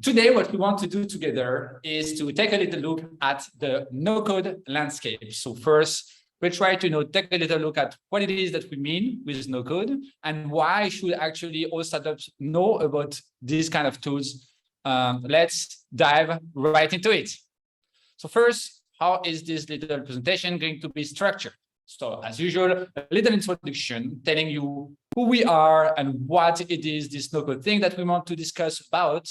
Today, what we want to do together is to take a little look at the no-code landscape. So first, we'll try to take a little look at what it is that we mean with no-code and why should actually all startups know about these kind of tools. Let's dive right into it. So first, how is this little presentation going to be structured? So as usual, a little introduction telling you who we are and what it is, this no-code thing that we want to discuss about.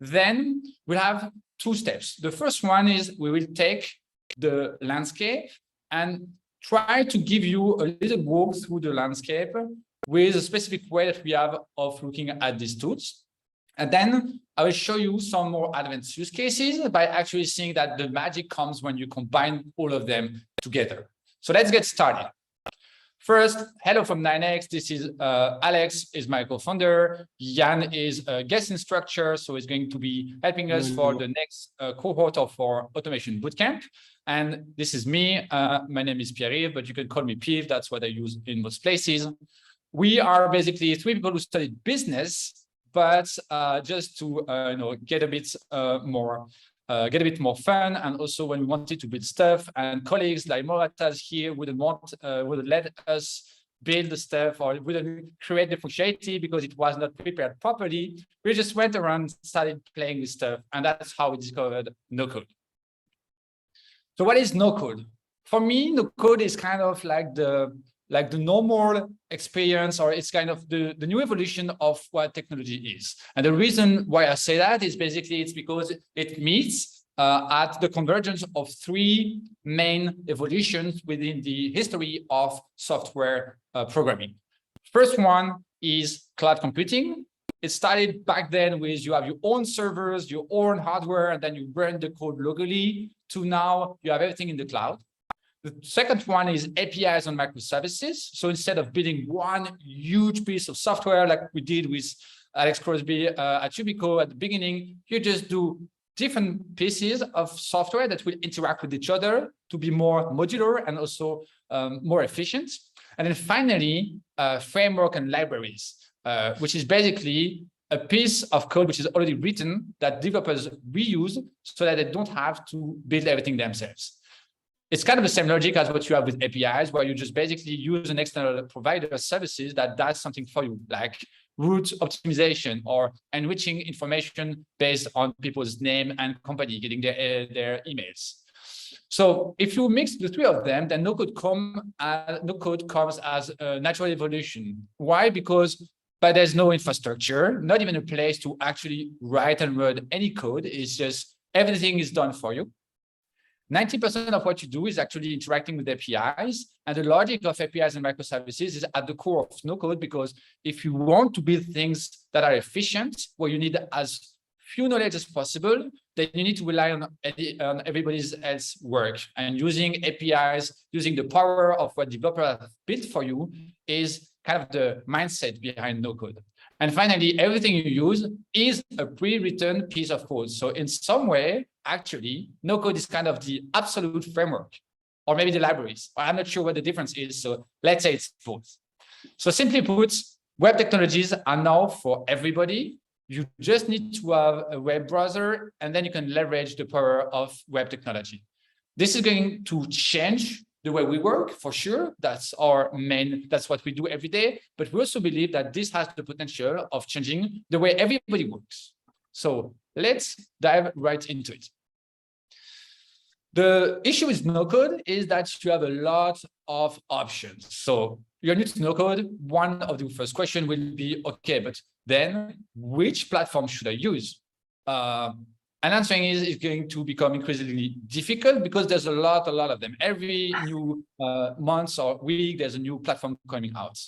Then we'll have two steps. The first one is we will take the landscape and try to give you a little walk through the landscape with a specific way that we have of looking at these tools. And then I will show you some more advanced use cases by actually seeing that the magic comes when you combine all of them together. So let's get started. First, hello from 9X. This is Alex, is my co-founder. Jan is a guest instructor, so he's going to be helping us for the next cohort of our automation bootcamp. And this is me. My name is Pierre, but you can call me Piv. That's what I use in most places. We are basically three people who studied business, but just to get a bit more fun, and also when we wanted to build stuff, and colleagues like Moratas here wouldn't let us build the stuff or wouldn't create the functionality because it was not prepared properly. We just went around, started playing with stuff, and that's how we discovered no-code. So what is no-code? For me, no-code is kind of like the normal experience, or it's kind of the new evolution of what technology is. And the reason why I say that is basically it's because it meets at the convergence of three main evolutions within the history of software programming. First one is cloud computing. It started back then with you have your own servers, your own hardware, and then you run the code locally, to now you have everything in the cloud. The second one is APIs and microservices. So instead of building one huge piece of software like we did with Alex Crosby at Ubico at the beginning, you just do different pieces of software that will interact with each other to be more modular and also more efficient. And then finally, framework and libraries, which is basically a piece of code which is already written that developers reuse so that they don't have to build everything themselves. It's kind of the same logic as what you have with APIs, where you just basically use an external provider services that does something for you, like route optimization or enriching information based on people's name and company, getting their emails. So if you mix the three of them, then no-code comes as a natural evolution. Why? Because there's no infrastructure, not even a place to actually write and run any code. It's just everything is done for you. 90% of what you do is actually interacting with APIs, and the logic of APIs and microservices is at the core of no-code, because if you want to build things that are efficient, where you need as few knowledge as possible, then you need to rely on everybody else's work. And using APIs, using the power of what developers have built for you is kind of the mindset behind no-code. And finally, everything you use is a pre-written piece of code. So in some way, actually, no-code is kind of the absolute framework, or maybe the libraries. I'm not sure what the difference is. So let's say it's both. So simply put, web technologies are now for everybody. You just need to have a web browser, and then you can leverage the power of web technology. This is going to change the way we work, for sure. That's what we do every day. But we also believe that this has the potential of changing the way everybody works. So let's dive right into it. The issue with no-code is that you have a lot of options. So you're new to no-code, one of the first questions will be, okay, but then which platform should I use? And answering is going to become increasingly difficult because there's a lot of them. Every new month or week, there's a new platform coming out.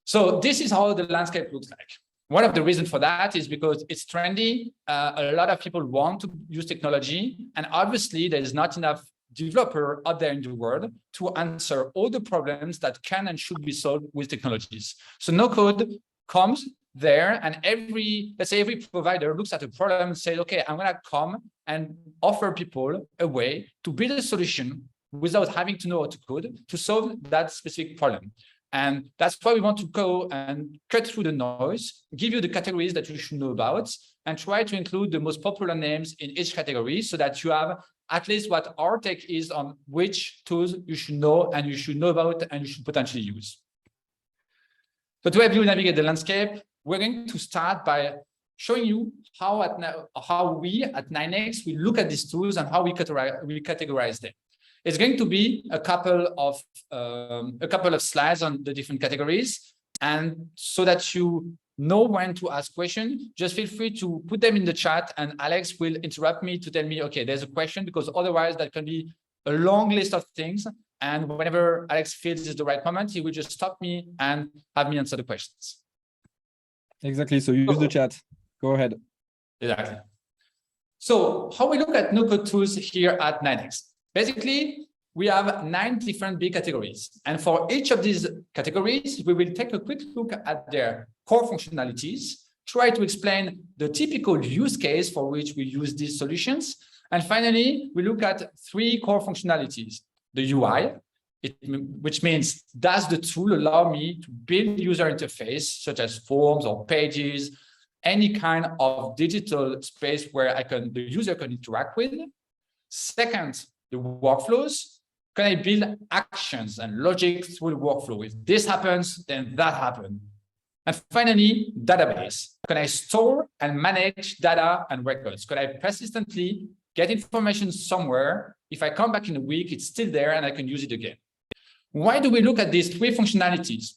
So this is how the landscape looks like. One of the reasons for that is because it's trendy. A lot of people want to use technology, and obviously there's not enough developer out there in the world to answer all the problems that can and should be solved with technologies. So no-code comes there, and let's say every provider looks at a problem and says, okay, I'm going to come and offer people a way to build a solution without having to know how to code to solve that specific problem. And that's why we want to go and cut through the noise, give you the categories that you should know about, and try to include the most popular names in each category so that you have at least what our take is on which tools you should know and you should know about and you should potentially use. So to help you navigate the landscape, we're going to start by showing you how we at 9x we look at these tools and how we categorize them. It's going to be a couple of slides on the different categories, and so that you know when to ask questions, just feel free to put them in the chat, and Alex will interrupt me to tell me, okay, there's a question, because otherwise that can be a long list of things. And whenever Alex feels it's the right moment, he will just stop me and have me answer the questions. Exactly. So use the chat. Go ahead. Exactly. So how we look at no-code tools here at 9x. Basically, we have 9 different big categories. And for each of these categories, we will take a quick look at their core functionalities, try to explain the typical use case for which we use these solutions. And finally, we look at 3 core functionalities. The UI, which means, does the tool allow me to build user interface, such as forms or pages, any kind of digital space where the user can interact with. Second, the workflows. Can I build actions and logic through the workflow? If this happens, then that happens. And finally, database. Can I store and manage data and records? Can I persistently get information somewhere? If I come back in a week, it's still there and I can use it again. Why do we look at these 3 functionalities?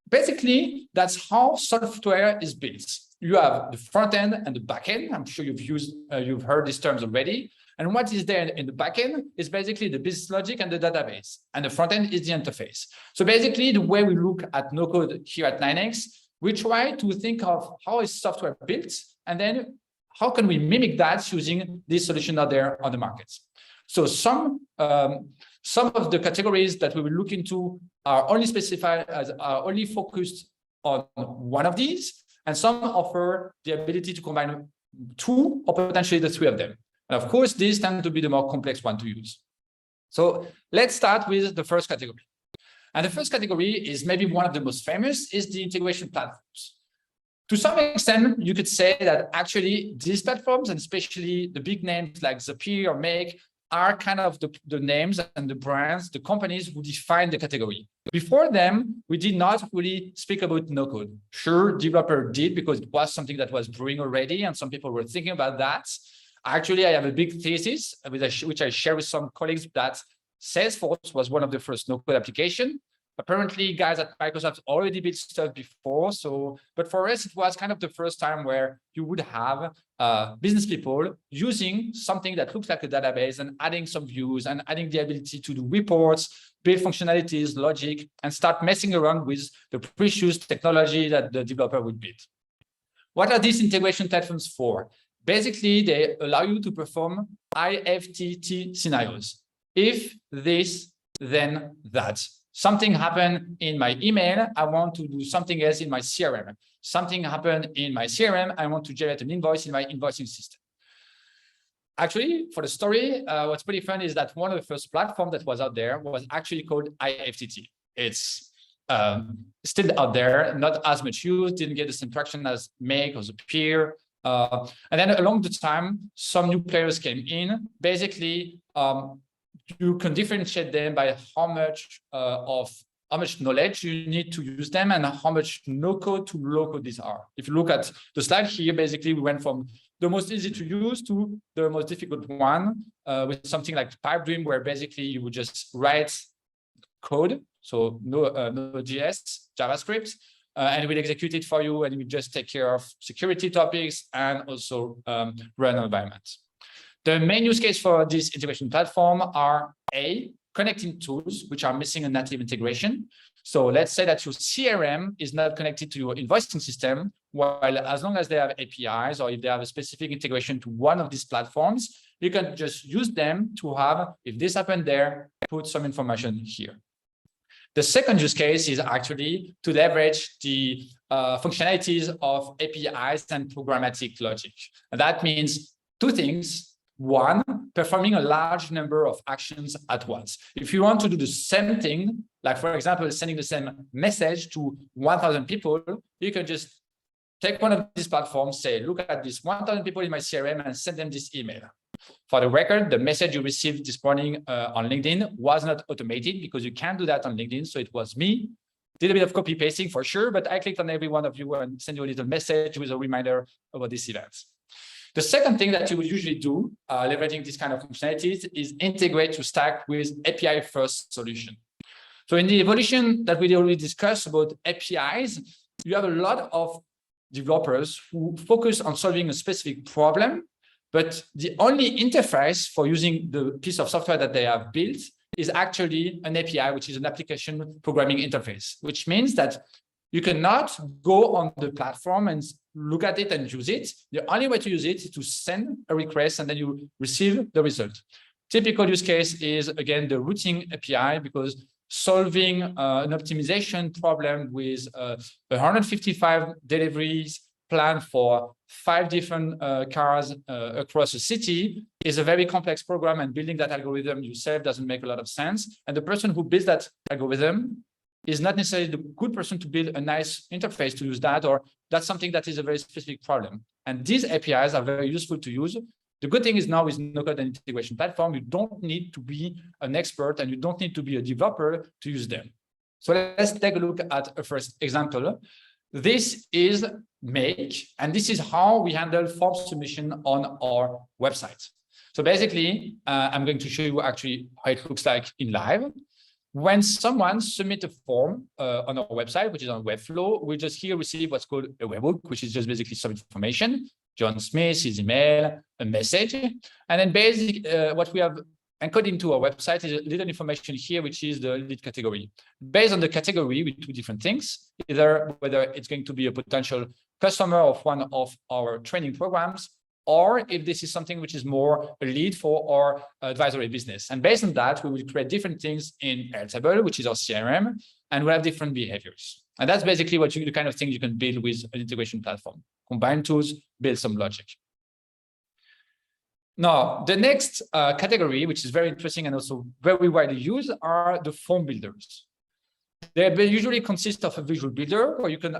Basically, that's how software is built. You have the front end and the back end. I'm sure you've heard these terms already. And what is there in the back end is basically the business logic and the database. And the front end is the interface. So basically, the way we look at no code here at 9x, we try to think of how is software built, and then how can we mimic that using this solution out there on the market. So some of the categories that we will look into are only specified as are only focused on one of these, and some offer the ability to combine 2 or potentially the 3 of them. And of course, these tend to be the more complex one to use. So let's start with the first category. And the first category is maybe one of the most famous, is the integration platforms. To some extent, you could say that actually these platforms, and especially the big names like Zapier or Make, are kind of the names and the brands, the companies who define the category. Before them, we did not really speak about no-code. Sure, developer did, because it was something that was brewing already, and some people were thinking about that. Actually, I have a big thesis, which I share with some colleagues, that Salesforce was one of the first no-code applications. Apparently, guys at Microsoft already built stuff before. But for us, it was kind of the first time where you would have business people using something that looks like a database and adding some views and adding the ability to do reports, build functionalities, logic, and start messing around with the precious technology that the developer would build. What are these integration platforms for? Basically, they allow you to perform IFTT scenarios. If this, then that. Something happened in my email, I want to do something else in my CRM. Something happened in my CRM, I want to generate an invoice in my invoicing system. Actually, for the story, what's pretty fun is that one of the first platforms that was out there was actually called IFTT. It's still out there, not as much used, didn't get the same traction as Make or Zapier. And then along the time, some new players came in. Basically, you can differentiate them by how much knowledge you need to use them and how much no-code to low-code these are. If you look at the slide here, basically we went from the most easy to use to the most difficult one, with something like Pipedream, where basically you would just write code, so Node.js, JavaScript, and it will execute it for you, and it will just take care of security topics and also run an environment. The main use case for this integration platform are connecting tools which are missing a native integration. So let's say that your CRM is not connected to your invoicing system, while as long as they have APIs or if they have a specific integration to one of these platforms, you can just use them to have, if this happened there, put some information here. The second use case is actually to leverage the functionalities of APIs and programmatic logic. And that means 2 things. one, performing a large number of actions at once. If you want to do the same thing, like for example, sending the same message to 1,000 people, you can just take one of these platforms, say, look at this 1,000 people in my CRM and send them this email. For the record, the message you received this morning on LinkedIn was not automated because you can't do that on LinkedIn. So it was me. Did a bit of copy pasting for sure, but I clicked on every one of you and send you a little message with a reminder about this event. The second thing that you would usually do, leveraging this kind of functionalities, is integrate your stack with API-first solution. So in the evolution that we already discussed about APIs, you have a lot of developers who focus on solving a specific problem, but the only interface for using the piece of software that they have built is actually an API, which is an application programming interface, which means that you cannot go on the platform and look at it and use it. The only way to use it is to send a request and then you receive the result. Typical use case is, again, the routing API, because solving an optimization problem with 155 deliveries planned for 5 different cars across a city is a very complex program, and building that algorithm yourself doesn't make a lot of sense. And the person who builds that algorithm is not necessarily the good person to build a nice interface to use that, or that's something that is a very specific problem. And these APIs are very useful to use. The good thing is now with no-code and integration platform, you don't need to be an expert and you don't need to be a developer to use them. So let's take a look at a first example. This is Make, and this is how we handle form submission on our website. So basically, I'm going to show you actually how it looks like in live. When someone submits a form on our website, which is on Webflow, we just here receive what's called a webhook, which is just basically some information, John Smith, his email, a message. And then basically what we have encoded into our website is a little information here, which is the lead category. Based on the category, we do different things, either whether it's going to be a potential customer of one of our training programs, or if this is something which is more a lead for our advisory business. And based on that, we will create different things in Airtable, which is our CRM, and we'll have different behaviors. And that's basically what the kind of thing you can build with an integration platform. Combine tools, build some logic. Now, the next category, which is very interesting and also very widely used, are the form builders. They usually consist of a visual builder, or you can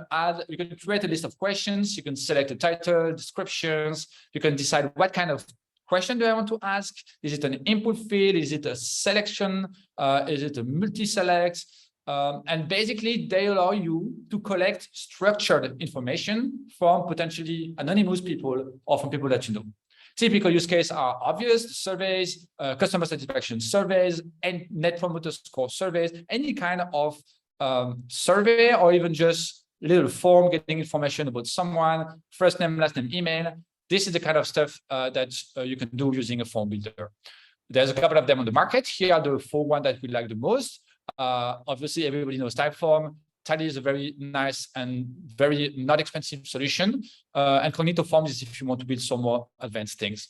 create a list of questions, you can select a title, descriptions, you can decide what kind of question do I want to ask. Is it an input field? Is it a selection? Is it a multi-select? And basically, they allow you to collect structured information from potentially anonymous people or from people that you know. Typical use cases are obvious: surveys, customer satisfaction surveys, and net promoter score surveys, any kind of survey, or even just a little form getting information about someone, first name, last name, email. This is the kind of stuff that you can do using a form builder. There's a couple of them on the market. Here are the 4 ones that we like the most. Obviously, everybody knows Typeform. Tally is a very nice and very not expensive solution. And Cognito Forms is if you want to build some more advanced things.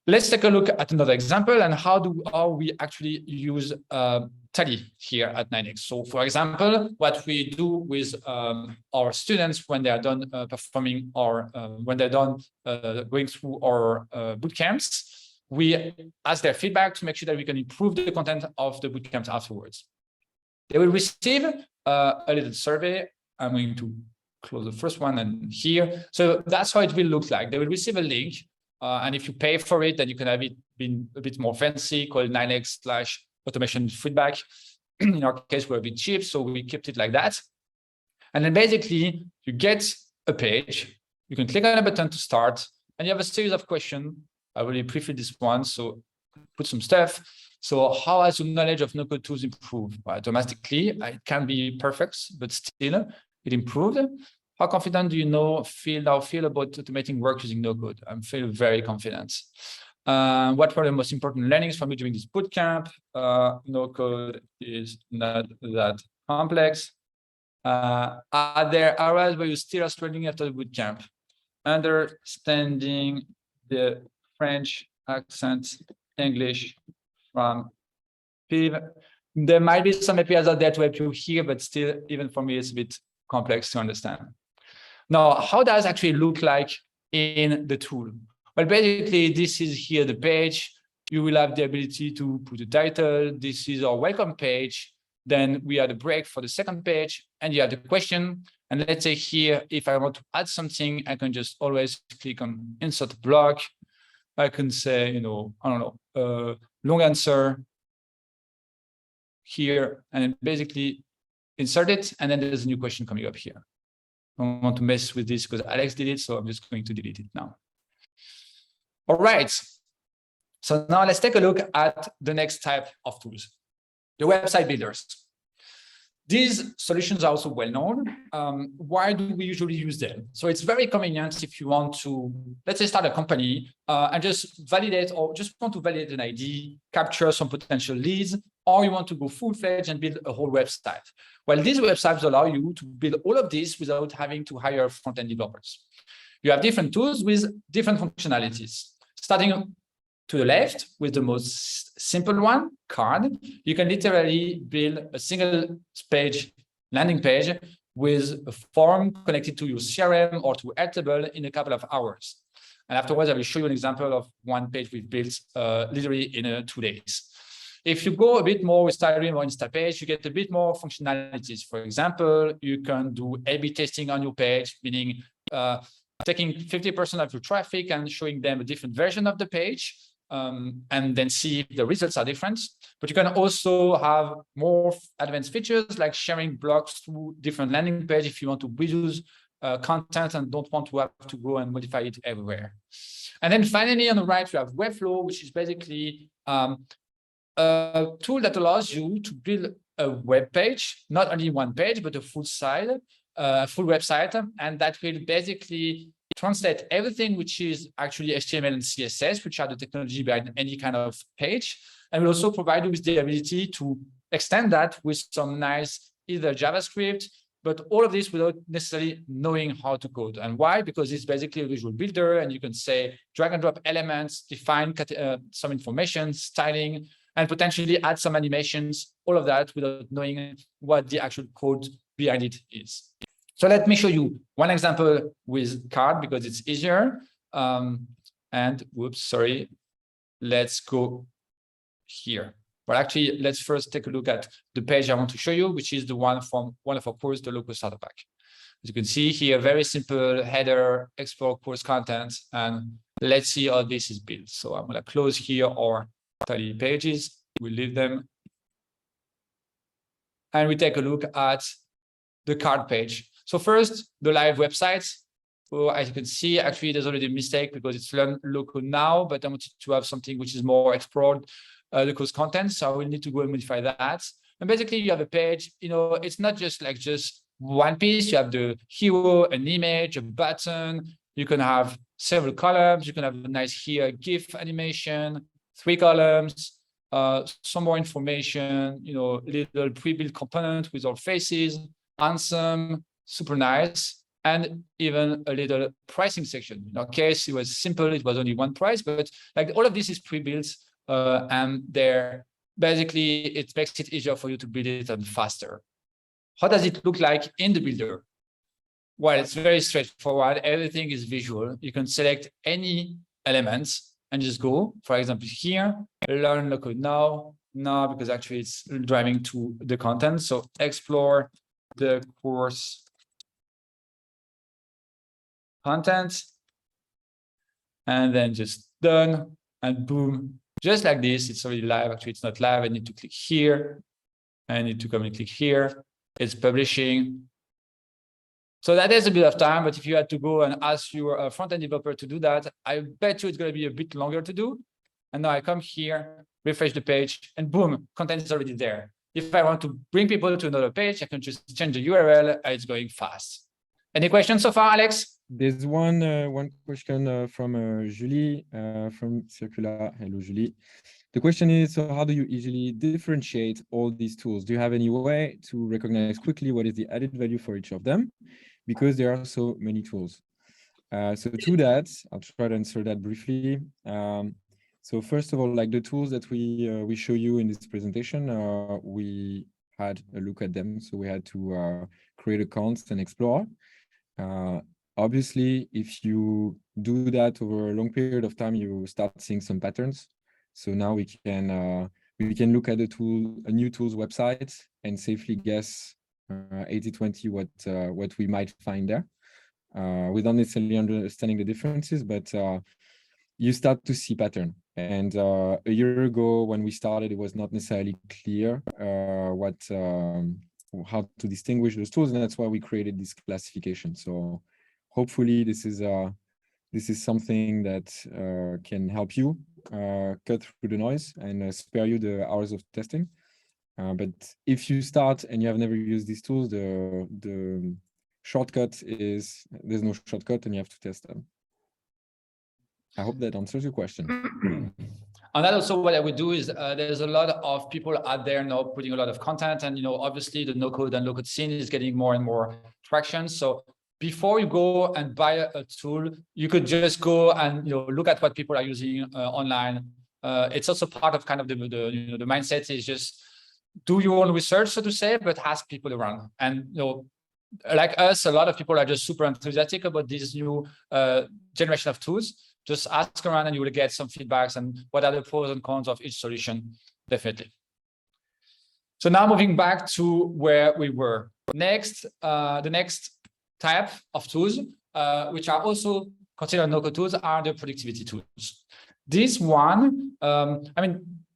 Let's take a look at another example and how we actually use Tally here at 9x. So for example, what we do with our students when they are done performing or when they're done going through our boot camps, we ask their feedback to make sure that we can improve the content of the boot camps afterwards. They will receive a little survey. I'm going to close the first one and here. So that's how it will look like. They will receive a link. And if you pay for it, then you can have it been a bit more fancy, called 9x/automation feedback. In our case, we're a bit cheap, so we kept it like that. And then basically, you get a page. You can click on a button to start, and you have a series of questions. I really prefer this one, so put some stuff. So how has your knowledge of no-code tools improved? Well, domestically, it can be perfect, but still, it improved. How confident do you feel about automating work using no-code? I feel very confident. What were the most important learnings from you during this bootcamp? No-code is not that complex. Are there areas where you still are struggling after the bootcamp? Understanding the French accent, English from PIV. There might be some APIs out there to help you here, but still, even for me, it's a bit complex to understand. Now, how does it actually look like in the tool? Well, basically, this is here the page. You will have the ability to put a title. This is our welcome page. Then we have the break for the second page, and you have the question. And let's say here, if I want to add something, I can just always click on insert block. I can say, I don't know, long answer here, and then basically insert it. And then there's a new question coming up here. I don't want to mess with this because Alex did it, so I'm just going to delete it now. All right. So now let's take a look at the next type of tools, the website builders. These solutions are also well known. Why do we usually use them? So it's very convenient if you want to, let's say, start a company and just validate, or just want to validate an ID, capture some potential leads, or you want to go full-fledged and build a whole website. Well, these websites allow you to build all of this without having to hire front-end developers. You have different tools with different functionalities. Starting to the left with the most simple one, card, you can literally build a single page landing page with a form connected to your CRM or to Airtable in a couple of hours. And afterwards, I will show you an example of one page we've built literally in 2 days. If you go a bit more with Styling or Instapage, you get a bit more functionalities. For example, you can do A/B testing on your page, meaning taking 50% of your traffic and showing them a different version of the page. And then see if the results are different. But you can also have more advanced features like sharing blocks through different landing pages if you want to reuse content and don't want to have to go and modify it everywhere. And then finally, on the right, you have Webflow, which is basically a tool that allows you to build a web page, not only one page, but a full site, full website, and that will basically translate everything which is actually HTML and CSS, which are the technology behind any kind of page, and will also provide you with the ability to extend that with some nice either JavaScript, but all of this without necessarily knowing how to code. And why? Because it's basically a visual builder, and you can say drag and drop elements, define some information, styling, and potentially add some animations, all of that without knowing what the actual code behind it is. So let me show you one example with card because it's easier. And whoops, sorry. Let's go here. But actually, let's first take a look at the page I want to show you, which is the one from one of our courses, the local starter pack. As you can see here, very simple header, explore course content, and let's see how this is built. So I'm going to close here our 30 pages. We'll leave them. And we take a look at the card page. So first, the live website. So as you can see, actually, there's already a mistake because it's local now, but I wanted to have something which is more explored, the course content. So I will need to go and modify that. And basically, you have a page. It's not just one piece. You have the hero, an image, a button. You can have several columns. You can have a nice here GIF animation, 3 columns, some more information. Little pre-built component with our faces, awesome. Super nice, and even a little pricing section. In our case, it was simple, it was only one price, but all of this is pre-built, and there basically it makes it easier for you to build it and faster. How does it look like in the builder? Well, it's very straightforward. Everything is visual. You can select any elements and just go. For example, here, learn local now, because actually it's driving to the content. So explore the course content, and then just done, and boom, just like this, it's already live. Actually, it's not live. I need to click here. I need to come and click here. It's publishing. So that is a bit of time, but if you had to go and ask your front-end developer to do that, I bet you it's going to be a bit longer to do. And now I come here, refresh the page, and boom, content is already there. If I want to bring people to another page, I can just change the URL, and it's going fast. Any questions so far, Alex? There's one question from Julie from Circular. Hello, Julie. The question is, so how do you easily differentiate all these tools? Do you have any way to recognize quickly what is the added value for each of them? Because there are so many tools. So to that, I'll try to answer that briefly. So first of all, the tools that we show you in this presentation, we had a look at them. So we had to create accounts and explore. Obviously, if you do that over a long period of time, you start seeing some patterns. So now we can look at a new tool's website and safely guess 80-20 what we might find there, without necessarily understanding the differences, but you start to see pattern. And a year ago, when we started, it was not necessarily clear how to distinguish those tools, and that's why we created this classification. So hopefully this is something that can help you cut through the noise and spare you the hours of testing. But if you start and you have never used these tools, the shortcut is there's no shortcut and you have to test them. I hope that answers your question. And that also what I would do is there's a lot of people out there now putting a lot of content, and obviously the no-code and low-code scene is getting more and more traction. So before you go and buy a tool, you could just go and look at what people are using online. It's also part of kind of the mindset is just do your own research, so to say, but ask people around. And like us, a lot of people are just super enthusiastic about this new generation of tools. Just ask around and you will get some feedbacks and what are the pros and cons of each solution, definitely. So now moving back to where we were. Next, the next type of tools, which are also considered no-code tools, are the productivity tools. This one,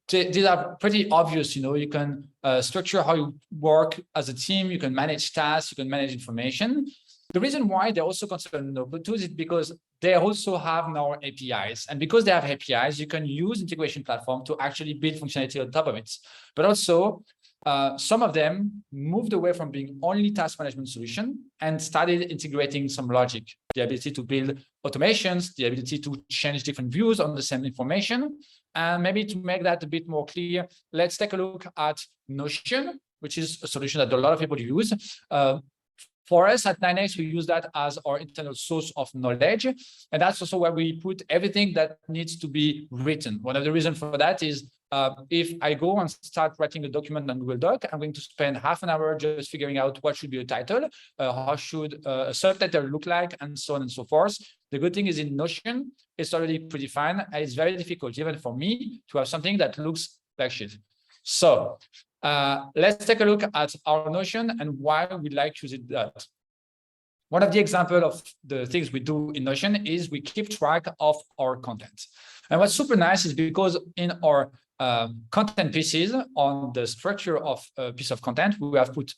these are pretty obvious. You can structure how you work as a team, you can manage tasks, you can manage information. The reason why they're also considered no-code tools is because they also have now APIs. And because they have APIs, you can use integration platform to actually build functionality on top of it. But also, some of them moved away from being only task management solution and started integrating some logic, the ability to build automations, the ability to change different views on the same information. And maybe to make that a bit more clear, let's take a look at Notion, which is a solution that a lot of people use. For us at 9x, we use that as our internal source of knowledge. And that's also where we put everything that needs to be written. One of the reasons for that is if I go and start writing a document on Google Doc, I'm going to spend half an hour just figuring out what should be a title, how should a subtitle look like, and so on and so forth. The good thing is in Notion, it's already predefined, and it's very difficult, even for me, to have something that looks like shit. So let's take a look at our Notion and why we like using that. One of the examples of the things we do in Notion is we keep track of our content. And what's super nice is because in our content pieces on the structure of a piece of content, we have put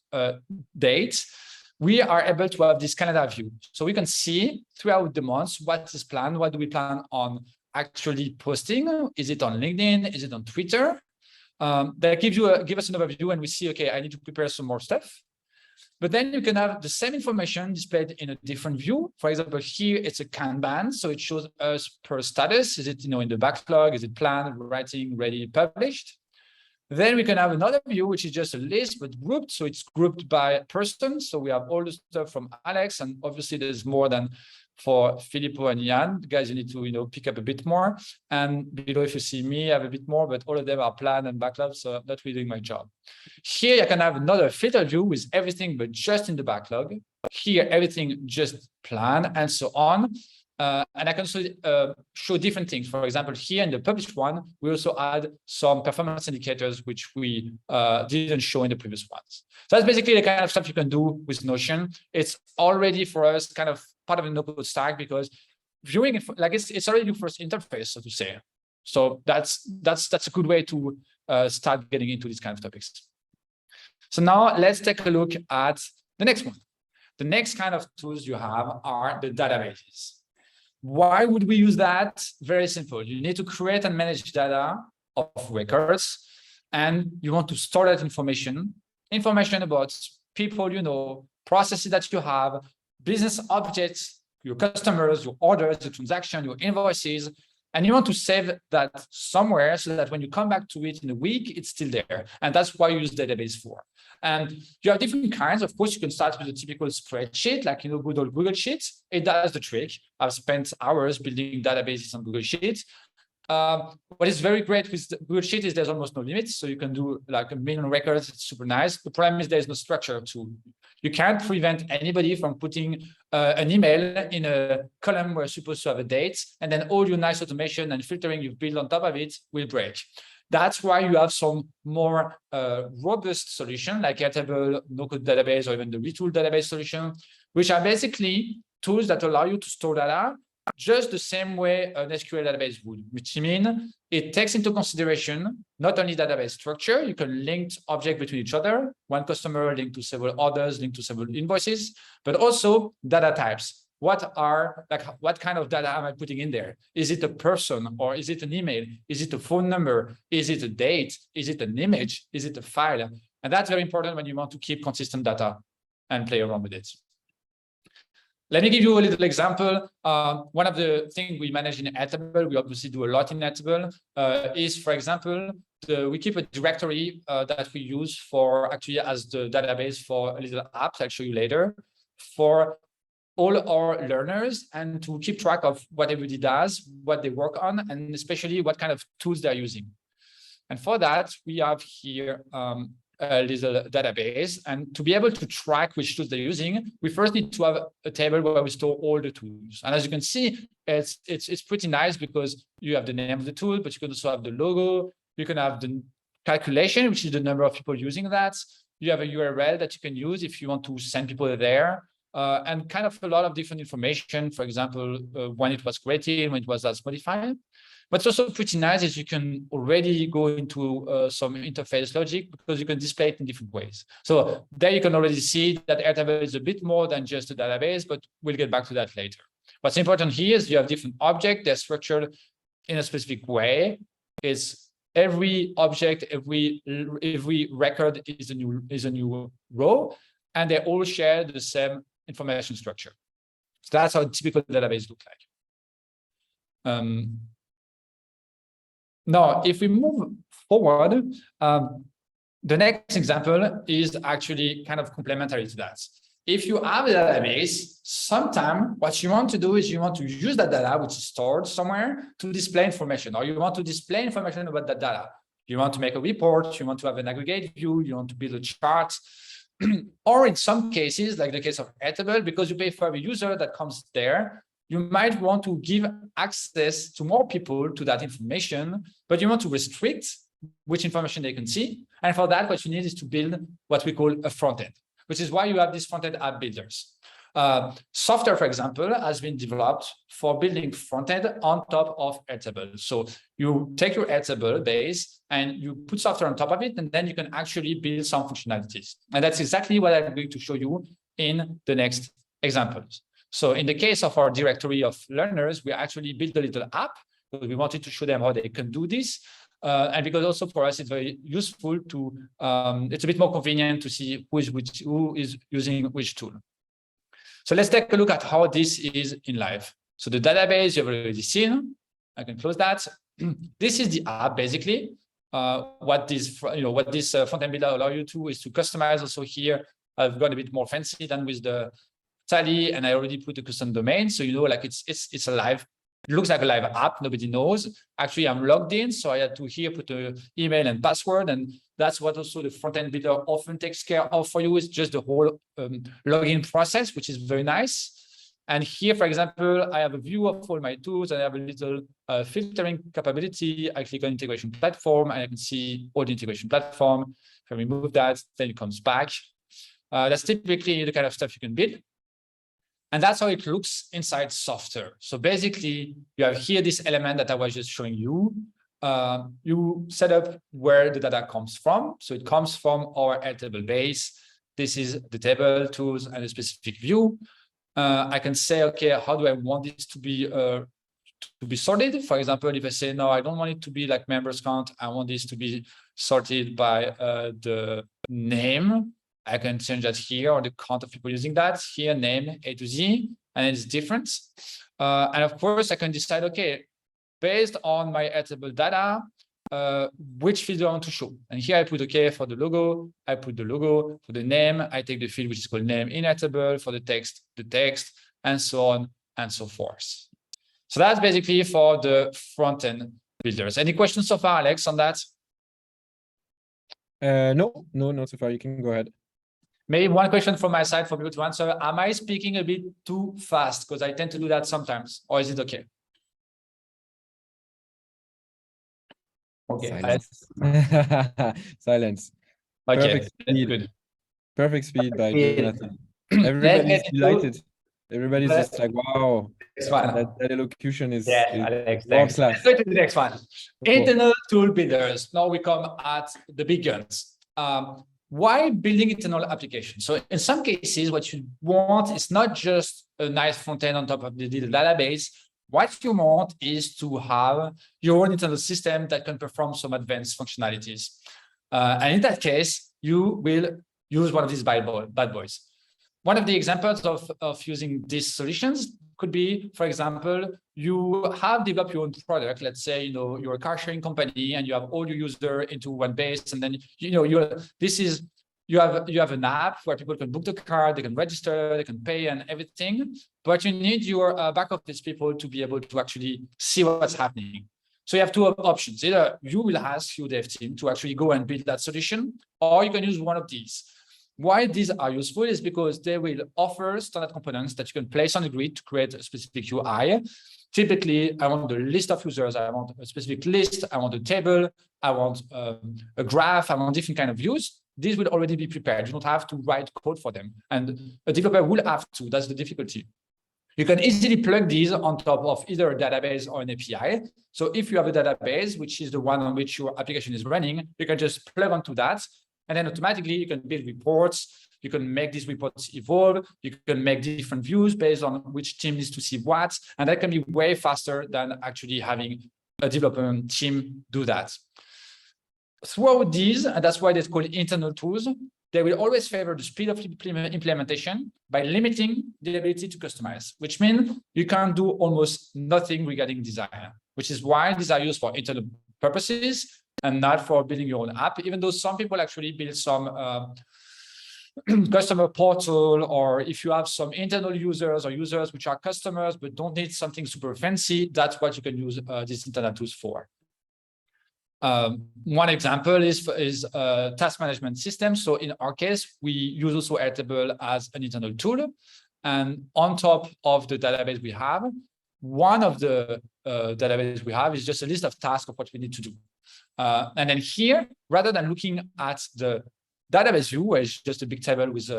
dates. We are able to have this calendar view. So we can see throughout the months what is planned, what do we plan on actually posting? Is it on LinkedIn? Is it on Twitter? That give us an overview and we see, okay, I need to prepare some more stuff. But then you can have the same information displayed in a different view. For example, here it's a Kanban, so it shows us per status. Is it in the backlog? Is it planned, writing, ready, published? Then we can have another view, which is just a list, but grouped. So it's grouped by person. So we have all the stuff from Alex, and obviously there's more than for Filippo and Jan. Guys, you need to pick up a bit more. And below, if you see me, I have a bit more, but all of them are planned and backlog, so I'm not really doing my job. Here, you can have another filter view with everything, but just in the backlog. Here, everything just planned and so on. And I can also show different things. For example, here in the published one, we also add some performance indicators, which we didn't show in the previous ones. So that's basically the kind of stuff you can do with Notion. It's already for us kind of part of the no-code stack because viewing it like it's already your first interface, so to say. So that's a good way to start getting into these kind of topics. So now let's take a look at the next one. The next kind of tools you have are the databases. Why would we use that? Very simple. You need to create and manage data of records, and you want to store that information about people, processes that you have, business objects, your customers, your orders, your transaction, your invoices, and you want to save that somewhere so that when you come back to it in a week, it's still there. And that's why you use database for. And you have different kinds. Of course, you can start with a typical spreadsheet, like good old Google Sheets. It does the trick. I've spent hours building databases on Google Sheets. What is very great with Google Sheet is there's almost no limits. So you can do like 1 million records. It's super nice. The problem is there's no structure to. You can't prevent anybody from putting an email in a column where you're supposed to have a date, and then all your nice automation and filtering you've built on top of it will break. That's why you have some more robust solution like Airtable, no-code database, or even the Retool database solution, which are basically tools that allow you to store data just the same way an SQL database would, which means it takes into consideration not only database structure, you can link objects between each other, one customer linked to several others, linked to several invoices, but also data types. What kind of data am I putting in there? Is it a person, or is it an email? Is it a phone number? Is it a date? Is it an image? Is it a file? And that's very important when you want to keep consistent data and play around with it. Let me give you a little example. One of the things we manage in Airtable, we obviously do a lot in Airtable, is, for example, we keep a directory that we use for actually as the database for a little app I'll show you later for all our learners, and to keep track of what everybody does, what they work on, and especially what kind of tools they're using. And for that, we have here a little database, and to be able to track which tools they're using, we first need to have a table where we store all the tools. And as you can see, it's pretty nice because you have the name of the tool, but you can also have the logo. You can have the calculation, which is the number of people using that. You have a URL that you can use if you want to send people there, and kind of a lot of different information. For example, when it was created, when it was last modified. What's also pretty nice is you can already go into some interface logic because you can display it in different ways. So there you can already see that Airtable is a bit more than just a database, but we'll get back to that later. What's important here is you have different objects. They're structured in a specific way. It's every object, every record is a new row, and they all share the same information structure. So that's how a typical database looks like. Now, if we move forward, the next example is actually kind of complementary to that. If you have a database, sometimes what you want to do is you want to use that data, which is stored somewhere, to display information, or you want to display information about that data. You want to make a report, you want to have an aggregate view, you want to build a chart, or in some cases, like the case of Airtable, because you pay for every user that comes there, you might want to give access to more people to that information, but you want to restrict which information they can see. And for that, what you need is to build what we call a front-end, which is why you have these front-end app builders. Software, for example, has been developed for building front-end on top of Airtable. So you take your Airtable base and you put software on top of it, and then you can actually build some functionalities. And that's exactly what I'm going to show you in the next examples. So in the case of our directory of learners, we actually built a little app because we wanted to show them how they can do this. And because also for us, it's very useful to, it's a bit more convenient to see who is using which tool. So let's take a look at how this is in live. So the database you've already seen. I can close that. This is the app basically. What this front-end builder allow you to is to customize. Also here, I've gone a bit more fancy than with the Tally, and I already put a custom domain. So like it's a live. It looks like a live app. Nobody knows. Actually, I'm logged in, so I had to here put an email and password, and that's what also the front-end builder often takes care of for you. Is just the whole login process, which is very nice. And here, for example, I have a view of all my tools, and I have a little filtering capability. I click on integration platform, and I can see all the integration platform. If I remove that, then it comes back. That's typically the kind of stuff you can build. And that's how it looks inside software. So basically, you have here this element that I was just showing you. You set up where the data comes from. So it comes from our Airtable base. This is the table, tools, and a specific view. I can say, okay, how do I want this to be sorted? For example, if I say, no, I don't want it to be like members count. I want this to be sorted by the name. I can change that here, or the count of people using that here, name A to Z, and it's different. And of course, I can decide, okay, based on my Airtable data, which field do I want to show? And here I put okay for the logo. I put the logo. For the name, I take the field which is called name in Airtable. For the text, and so on and so forth. So that's basically for the front end builders. Any questions so far, Alex, on that? No, not so far. You can go ahead. Maybe one question from my side for people to answer. Am I speaking a bit too fast? Because I tend to do that sometimes. Or is it okay? Okay. Silence. Silence. Okay. Perfect speed. Good. Perfect speed by Yeah. Jonathan. Everybody's delighted. Everybody's Let's- just like, wow, Next one. that elocution is Alex, world thanks. class. Let's go to the next one. Internal tool builders. Now we come at the big guns. Why building internal applications? So in some cases, what you want is not just a nice front end on top of the database. What you want is to have your own internal system that can perform some advanced functionalities. And in that case, you will use one of these bad boys. One of the examples of using these solutions could be, for example, you have developed your own product. Let's say, you're a car sharing company and you have all your users into one base, and then you have an app where people can book the car, they can register, they can pay and everything. But you need your back office people to be able to actually see what's happening. So you have two options. Either you will ask your dev team to actually go and build that solution, or you can use one of these. Why these are useful is because they will offer standard components that you can place on the grid to create a specific UI. Typically, I want the list of users, I want a specific list, I want a table, I want a graph, I want different kind of views. These will already be prepared. You don't have to write code for them. And a developer will have to. That's the difficulty. You can easily plug these on top of either a database or an API. So if you have a database, which is the one on which your application is running, you can just plug onto that. And then automatically you can build reports. You can make these reports evolve. You can make different views based on which team needs to see what. And that can be way faster than actually having a development team do that. Throughout these, and that's why they're called internal tools, they will always favor the speed of implementation by limiting the ability to customize, which means you can do almost nothing regarding design, which is why these are used for internal purposes and not for building your own app, even though some people actually build some customer portal, or if you have some internal users or users which are customers but don't need something super fancy, that's what you can use these internal tools for. One example is task management system. So in our case, we use also Airtable as an internal tool. And on top of the database we have, one of the database we have is just a list of tasks of what we need to do. And then here, rather than looking at the database view, where it's just a big table with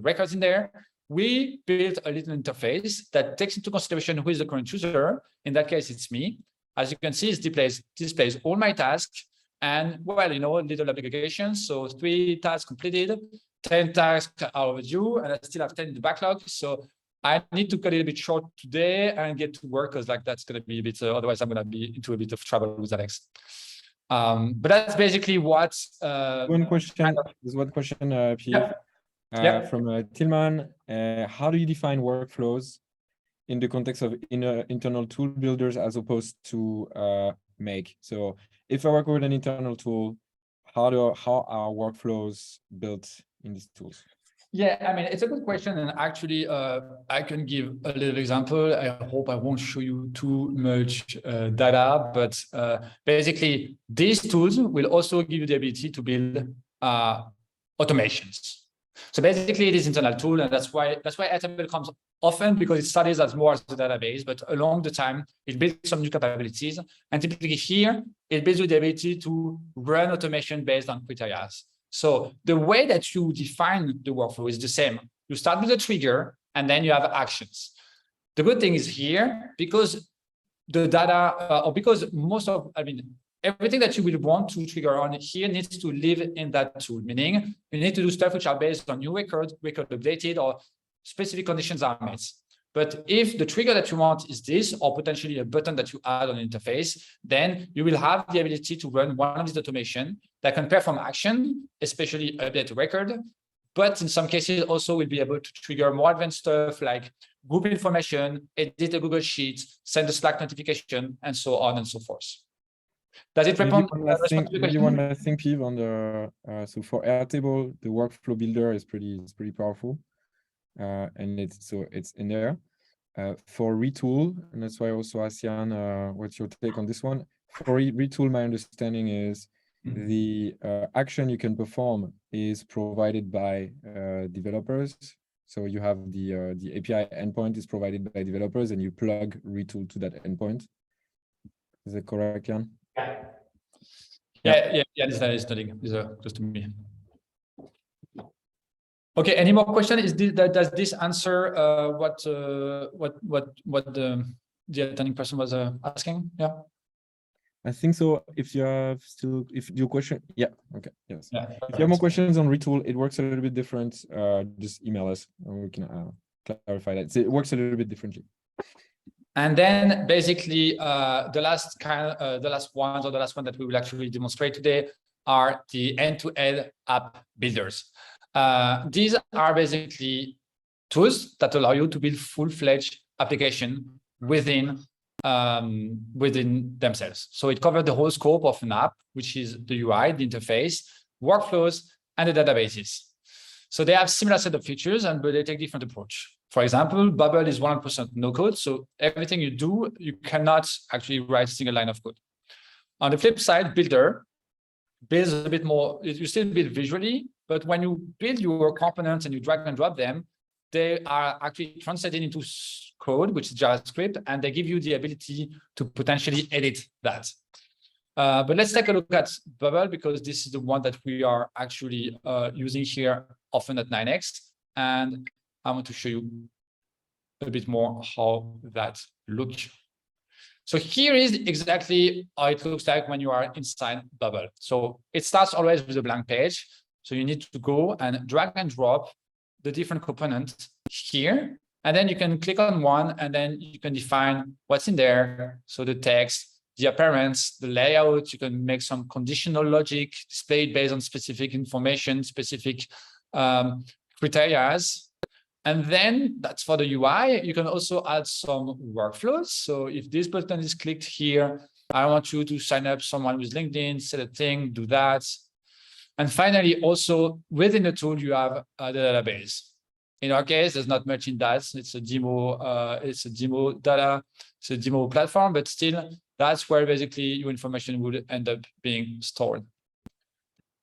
records in there, we built a little interface that takes into consideration who is the current user. In that case, it's me. As you can see, it displays all my tasks and, well, little applications. So 3 tasks completed, 10 tasks are overdue, and I still have 10 in the backlog. So I need to cut it a bit short today and get to work, because that's going to be a bit, otherwise I'm going to be into a bit of trouble with Alex. But that's basically what. One question. There's one question, Pierre, from Tillman. How do you define workflows in the context of internal tool builders as opposed to make? So if I work with an internal tool, how are workflows built in these tools? Yeah, I mean, it's a good question. And actually, I can give a little example. I hope I won't show you too much data, but basically, these tools will also give you the ability to build automations. So basically, it is internal tool, and that's why Airtable comes often, because it studies as more as a database, but along the time, it builds some new capabilities. And typically here, it builds you the ability to run automation based on criteria. So the way that you define the workflow is the same. You start with a trigger, and then you have actions. The good thing is here, because the data, or because everything that you will want to trigger on here needs to live in that tool, meaning you need to do stuff which are based on new record updated, or specific conditions are met. But if the trigger that you want is this, or potentially a button that you add on an interface, then you will have the ability to run one of these automation that can perform action, especially update a record. But in some cases also will be able to trigger more advanced stuff like group information, edit a Google Sheet, send a Slack notification, and so on and so forth. Does it respond? Maybe one last thing, Piv, on the so for Airtable, the workflow builder is pretty powerful, and it's in there. For retool, and that's why I also asked Jan, what's your take on this one? For retool, my understanding is the action you can perform is provided by developers. So you have the API endpoint is provided by developers, and you plug retool to that endpoint. Is that correct, Jan? Yeah. This is studying. These are close to me. Okay. Any more questions? Does this answer what the attending person was asking? Yeah. I think so. If you have still, if your question, yeah, okay, yes. Yeah. If you have more questions on retool, it works a little bit different. Just email us and we can clarify that. So it works a little bit differently. And then basically the last one that we will actually demonstrate today are the end-to-end app builders. These are basically tools that allow you to build full-fledged application within themselves. So it covers the whole scope of an app, which is the UI, the interface, workflows, and the databases. So they have similar set of features, but they take different approach. For example, Bubble is 100% no code. So everything you do, you cannot actually write a single line of code. On the flip side, Builder builds a bit more, you still build visually, but when you build your components and you drag and drop them, they are actually translated into code, which is JavaScript, and they give you the ability to potentially edit that. But let's take a look at Bubble, because this is the one that we are actually using here often at 9x. And I want to show you a bit more how that looks. So here is exactly how it looks like when you are inside Bubble. So it starts always with a blank page. So you need to go and drag and drop the different components here. And then you can click on one, and then you can define what's in there. So the text, the appearance, the layout, you can make some conditional logic, display it based on specific information, specific criteria. And then that's for the UI. You can also add some workflows. So if this button is clicked here, I want you to sign up someone with LinkedIn, set a thing, do that. And finally, also within the tool, you have the database. In our case, there's not much in that. It's a demo data, it's a demo platform, but still that's where basically your information would end up being stored.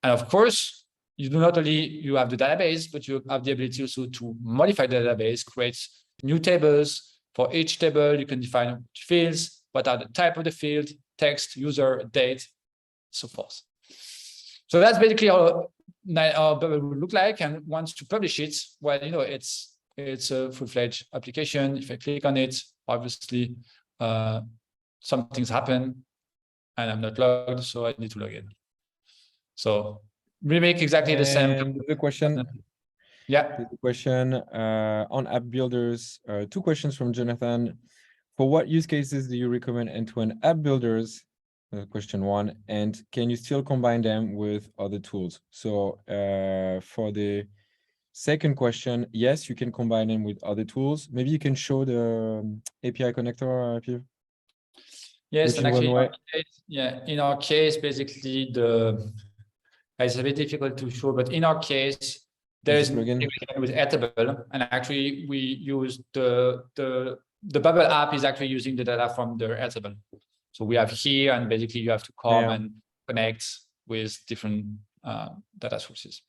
And of course, you do not only you have the database, but you have the ability also to modify the database, create new tables. For each table, you can define fields, what are the type of the field, text, user, date, so forth. So that's basically how Bubble would look like. And once you publish it, well, it's a full-fledged application. If I click on it, obviously some things happen, and I'm not logged, so I need to log in. So we make exactly the same. The question, yeah. the question on app builders. 2 questions from Jonathan. For what use cases do you recommend end-to-end app builders? Question 1. And can you still combine them with other tools? So for the second question, yes, you can combine them with other tools. Maybe you can show the API connector, Pierre. Yes, and actually, in our case, basically it's a bit difficult to show, but in our case, there is plugin with Airtable, and actually we use the Bubble app is actually using the data from the Airtable. So we have here, and basically you have to come and connect with different data sources.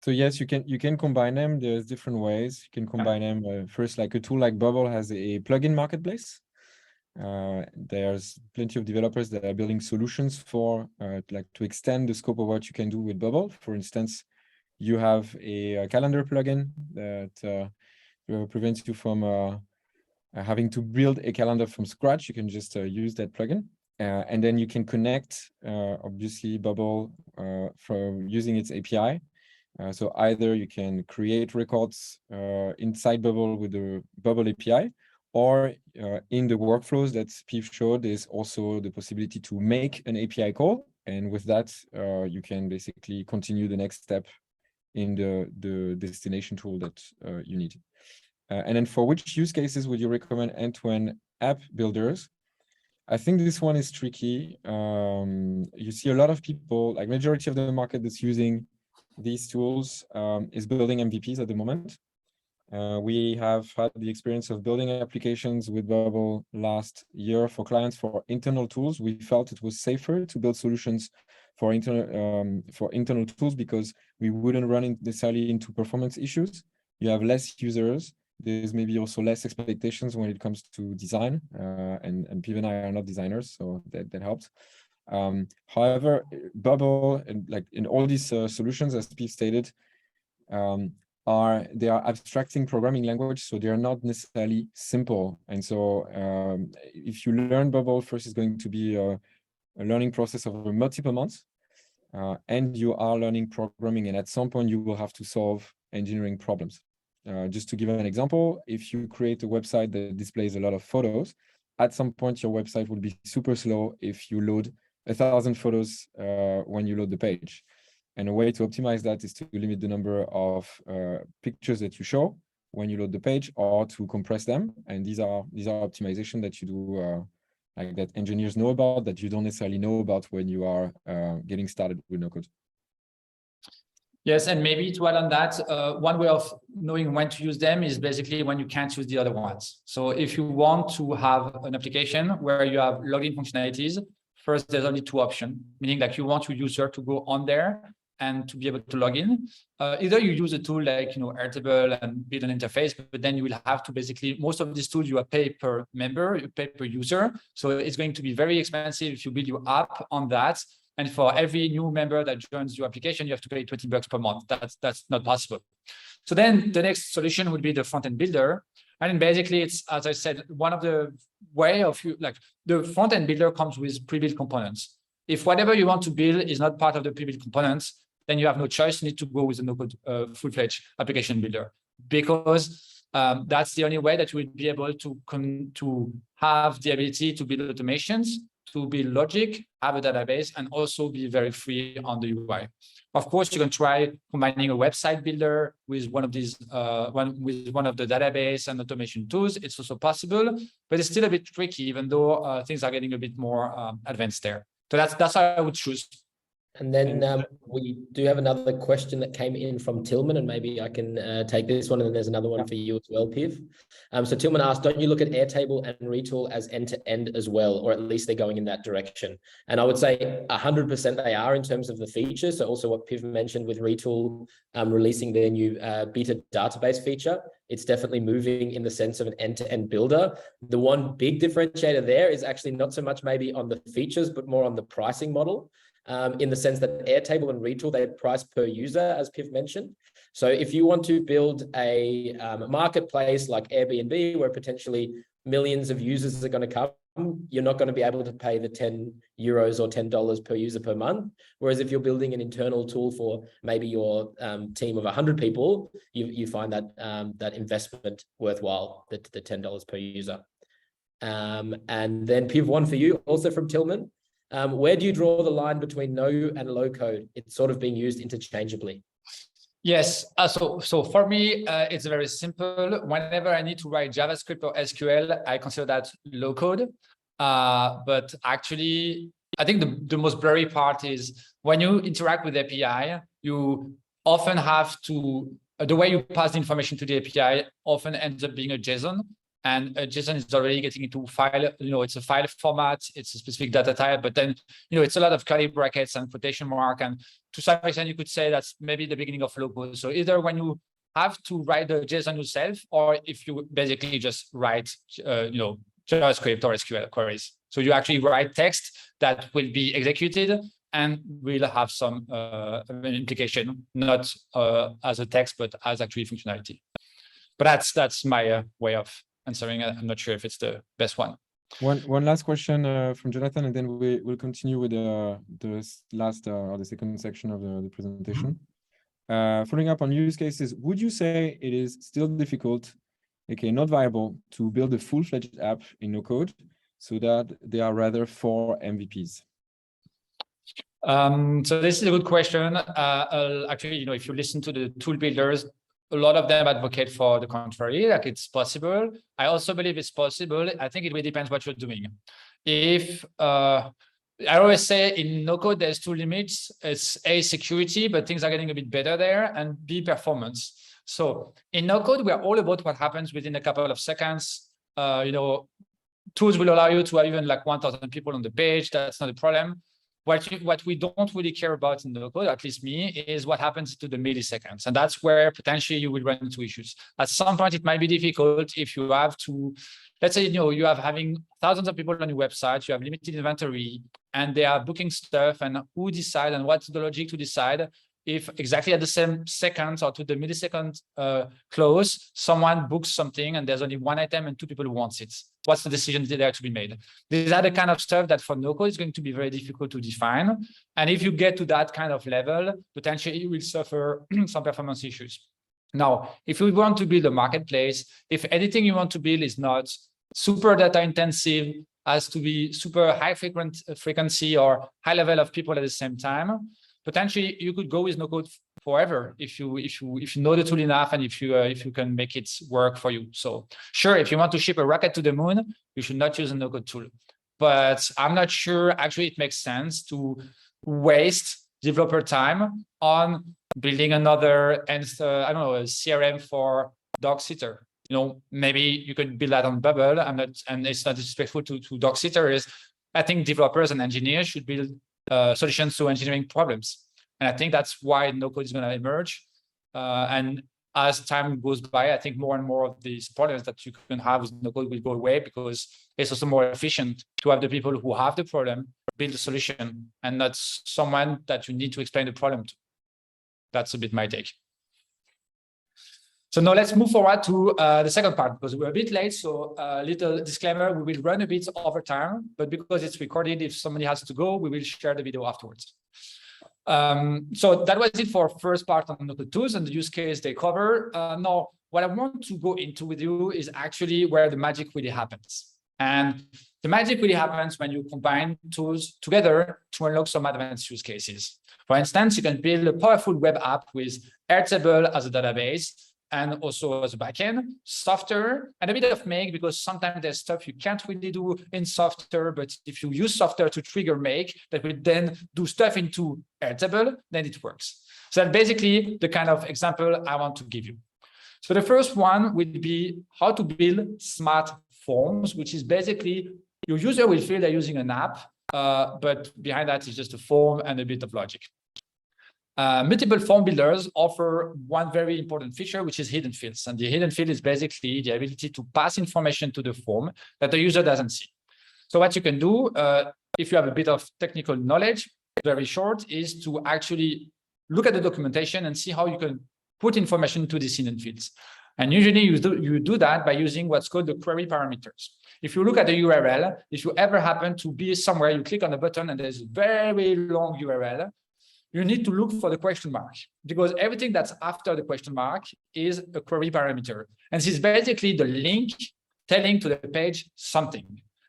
So yes, you can combine them. There's different ways you can combine them. First, like a tool like Bubble has a plugin marketplace. There's plenty of developers that are building solutions for like to extend the scope of what you can do with Bubble. For instance, you have a calendar plugin that prevents you from having to build a calendar from scratch. You can just use that plugin, and then you can connect obviously Bubble from using its API. So either you can create records inside Bubble with the Bubble API, or in the workflows that Piv showed, there's also the possibility to make an API call. And with that, you can basically continue the next step in the destination tool that you need. And then for which use cases would you recommend end-to-end app builders? I think this one is tricky. You see a lot of people, like majority of the market that's using these tools is building MVPs at the moment. We have had the experience of building applications with Bubble last year for clients for internal tools. We felt it was safer to build solutions for internal tools because we wouldn't run necessarily into performance issues. You have less users. There's maybe also less expectations when it comes to design, and Piv and I are not designers, so that helps. However, Bubble and like in all these solutions, as Piv stated, they are abstracting programming language, so they are not necessarily simple. And so if you learn Bubble, first it's going to be a learning process over multiple months, and you are learning programming, and at some point you will have to solve engineering problems. Just to give an example, if you create a website that displays a lot of photos, at some point your website will be super slow if you load 1,000 photos when you load the page. And a way to optimize that is to limit the number of pictures that you show when you load the page, or to compress them. And these are optimization that you do, like that engineers know about, that you don't necessarily know about when you are getting started with no code. Yes, and maybe to add on that, one way of knowing when to use them is basically when you can't use the other ones. So if you want to have an application where you have login functionalities, first there's only two options, meaning that you want your user to go on there and to be able to log in. Either you use a tool like Airtable and build an interface, but then you will have to basically, most of these tools you pay per member, you pay per user. So it's going to be very expensive if you build your app on that. And for every new member that joins your application, you have to pay $20 per month. That's not possible. So then the next solution would be the front-end builder. And basically it's, as I said, one of the way of the front-end builder comes with pre-built components. If whatever you want to build is not part of the pre-built components, then you have no choice. You need to go with a no-code full-fledged application builder, because that's the only way that you will be able to have the ability to build automations, to build logic, have a database, and also be very free on the UI. Of course, you can try combining a website builder with one of these, one of the database and automation tools. It's also possible, but it's still a bit tricky, even though things are getting a bit more advanced there. So that's how I would choose. And then we do have another question that came in from Tillman, and maybe I can take this one, and then there's another one for you as well, Piv. So Tillman asked, don't you look at Airtable and Retool as end-to-end as well, or at least they're going in that direction? And I would say 100% they are in terms of the features. So also what Piv mentioned with Retool releasing their new beta database feature, it's definitely moving in the sense of an end-to-end builder. The one big differentiator there is actually not so much maybe on the features, but more on the pricing model. In the sense that Airtable and Retool, they price per user, as Piv mentioned. So if you want to build a marketplace like Airbnb, where potentially millions of users are going to come, you're not going to be able to pay the €10 or $10 per user per month. Whereas if you're building an internal tool for maybe your team of 100 people, you find that that investment worthwhile, the $10 per user. And then Piv, one for you, also from Tillman. Where do you draw the line between no and low code? It's sort of being used interchangeably. Yes. So for me, it's very simple. Whenever I need to write JavaScript or SQL, I consider that low code. But actually, I think the most blurry part is when you interact with API, you often have to, the way you pass the information to the API often ends up being a JSON. And JSON is already getting into file, it's a file format, it's a specific data type, but then, it's a lot of curly brackets and quotation mark. And to some extent, you could say that's maybe the beginning of low code. So either when you have to write the JSON yourself, or if you basically just write, JavaScript or SQL queries. So you actually write text that will be executed and will have some implication, not as a text, but as actually functionality. But that's my way of answering. I'm not sure if it's the best one. One last question from Jonathan, and then we'll continue with the last or the second section of the presentation. Following up on use cases, would you say it is still difficult, okay, not viable, to build a full-fledged app in no code, so that they are rather for MVPs? So this is a good question. Actually, if you listen to the tool builders, a lot of them advocate for the contrary, like it's possible. I also believe it's possible. I think it really depends what you're doing. If I always say in no code, there's two limits. It's A, security, but things are getting a bit better there, and B, performance. So in no code, we are all about what happens within a couple of seconds. Tools will allow you to have even like 1,000 people on the page. That's not a problem. What we don't really care about in no code, at least me, is what happens to the milliseconds. And that's where potentially you will run into issues. At some point, it might be difficult if you have to, let's say, you have having thousands of people on your website, you have limited inventory, and they are booking stuff, and who decide and what's the logic to decide if exactly at the same seconds or to the millisecond close, someone books something and there's only one item and two people who wants it. What's the decision there to be made? These are the kind of stuff that for no code is going to be very difficult to define. And if you get to that kind of level, potentially you will suffer some performance issues. Now, if you want to build a marketplace, if anything you want to build is not super data intensive, has to be super high frequency or high level of people at the same time, potentially you could go with no code forever if you know the tool enough and if you can make it work for you. So sure, if you want to ship a rocket to the moon, you should not use a no code tool. But I'm not sure actually it makes sense to waste developer time on building another I don't know, a CRM for dog sitter. Maybe you could build that on Bubble. And it's not disrespectful to dog sitters. I think developers and engineers should build solutions to engineering problems. And I think that's why no code is going to emerge. And as time goes by, I think more and more of these problems that you can have with no code will go away, because it's also more efficient to have the people who have the problem build a solution and not someone that you need to explain the problem to. That's a bit my take. So now let's move forward to the second part, because we're a bit late. So a little disclaimer, we will run a bit over time, but because it's recorded, if somebody has to go, we will share the video afterwards. So that was it for first part on the tools and the use case they cover. Now, what I want to go into with you is actually where the magic really happens. And the magic really happens when you combine tools together to unlock some advanced use cases. For instance, you can build a powerful web app with Airtable as a database, and also as a backend, software, and a bit of make, because sometimes there's stuff you can't really do in software, but if you use software to trigger make, that will then do stuff into Airtable, then it works. So that's basically the kind of example I want to give you. So the first one would be how to build smart forms, which is basically your user will feel they're using an app, but behind that is just a form and a bit of logic. Multiple form builders offer one very important feature, which is hidden fields. And the hidden field is basically the ability to pass information to the form that the user doesn't see. So what you can do, if you have a bit of technical knowledge, very short, is to actually look at the documentation and see how you can put information to these hidden fields. And usually you do that by using what's called the query parameters. If you look at the URL, if you ever happen to be somewhere, you click on the button and there's a very long URL, you need to look for the question mark, because everything that's after the question mark is a query parameter. And this is basically the link telling to the page something.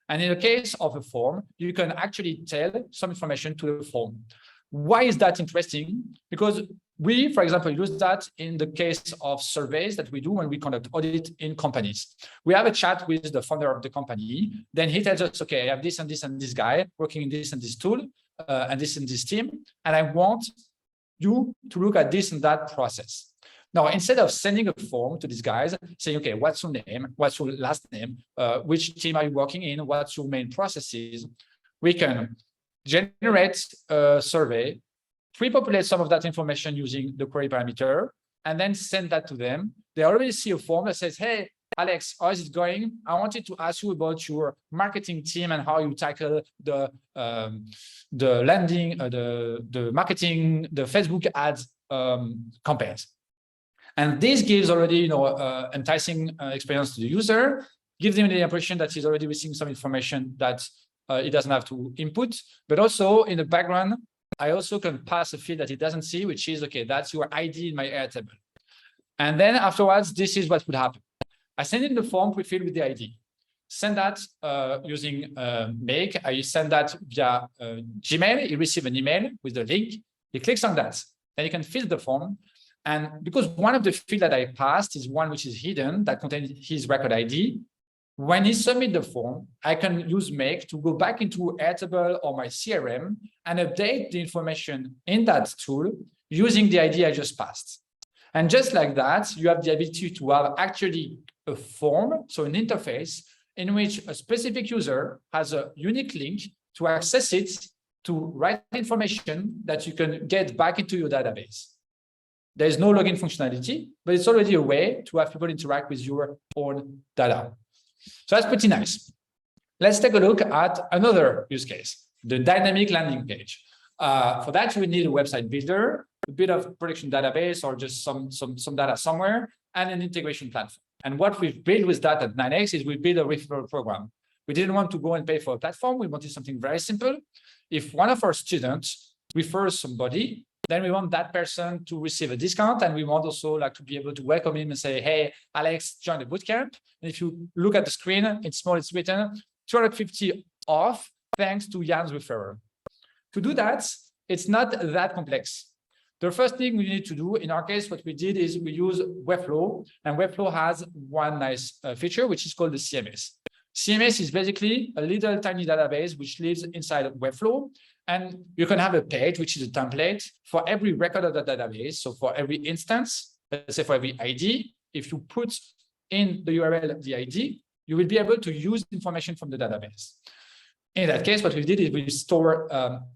And in the case of a form, you can actually tell some information to the form. Why is that interesting? Because we, for example, use that in the case of surveys that we do when we conduct audit in companies. We have a chat with the founder of the company. Then he tells us, okay, I have this and this and this guy working in this and this tool. And this team, and I want you to look at this and that process. Now, instead of sending a form to these guys, saying, okay, what's your name? What's your last name? Which team are you working in? What's your main processes? We can generate a survey, pre-populate some of that information using the query parameter, and then send that to them. They already see a form that says, hey, Alex, how is it going? I wanted to ask you about your marketing team and how you tackle the landing, the marketing, the Facebook ads campaigns. And this gives already, enticing experience to the user, gives them the impression that he's already receiving some information that he doesn't have to input. But also in the background, I also can pass a field that he doesn't see, which is, okay, that's your ID in my Airtable. And then afterwards, this is what would happen. I send in the form pre-filled with the ID. Send that using Make. I send that via Gmail. You receive an email with the link. He clicks on that. Then you can fill the form. And because one of the fields that I passed is one which is hidden, that contains his record ID, when he submits the form, I can use Make to go back into Airtable or my CRM and update the information in that tool using the ID I just passed. And just like that, you have the ability to have actually a form, so an interface in which a specific user has a unique link to access it, to write information that you can get back into your database. There is no login functionality, but it's already a way to have people interact with your own data. So that's pretty nice. Let's take a look at another use case, the dynamic landing page. For that, you will need a website builder, a bit of production database, or just some data somewhere, and an integration platform. And what we've built with that at 9x is we built a referral program. We didn't want to go and pay for a platform. We wanted something very simple. If one of our students refers somebody, then we want that person to receive a discount, and we want also like to be able to welcome him and say, "Hey, Alex, join the bootcamp." And if you look at the screen, it's small, it's written 250 off thanks to Jan's referral. To do that, it's not that complex. The first thing we need to do, in our case, what we did is we use Webflow, and Webflow has one nice feature, which is called the CMS. CMS is basically a little tiny database which lives inside of Webflow, and you can have a page, which is a template for every record of the database. So for every instance, let's say for every ID, if you put in the URL of the ID, you will be able to use information from the database. In that case, what we did is we store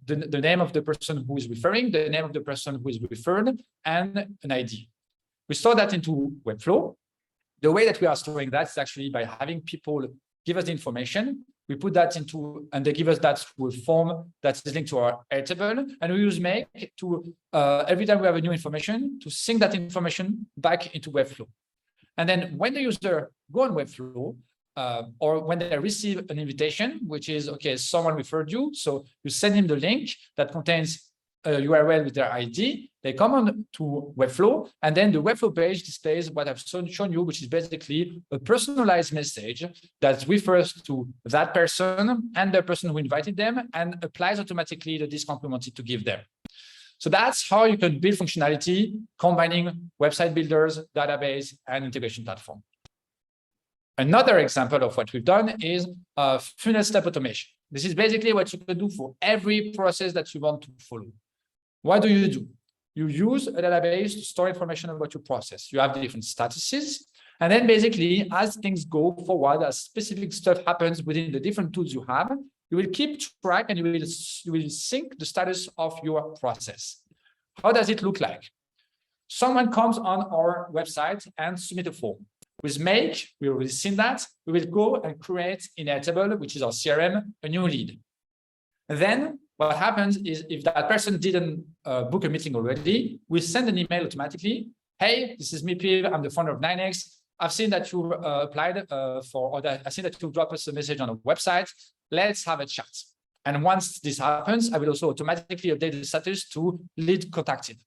the name of the person who is referring, the name of the person who is referred, and an ID. We store that into Webflow. The way that we are storing that is actually by having people give us the information. We put that into, and they give us that through a form that is linked to our Airtable. And we use make to, every time we have a new information, to sync that information back into Webflow. And then when the user go on Webflow, or when they receive an invitation, which is, okay, someone referred you, so you send him the link that contains a URL with their ID, they come on to Webflow, and then the Webflow page displays what I've shown you, which is basically a personalized message that refers to that person and the person who invited them and applies automatically the discount we wanted to give them. So that's how you can build functionality combining website builders, database, and integration platform. Another example of what we've done is funnel step automation. This is basically what you can do for every process that you want to follow. What do? You use a database to store information about your process. You have different statuses. And then basically, as things go forward, as specific stuff happens within the different tools you have, you will keep track and you will sync the status of your process. How does it look like? Someone comes on our website and submit a form. With Make, we already seen that. We will go and create in Airtable, which is our CRM, a new lead. And then what happens is if that person didn't book a meeting already, we send an email automatically. Hey, this is me, Piv. I'm the founder of 9x. I've seen that you applied I've seen that you dropped us a message on a website. Let's have a chat. And once this happens, I will also automatically update the status to lead contacted.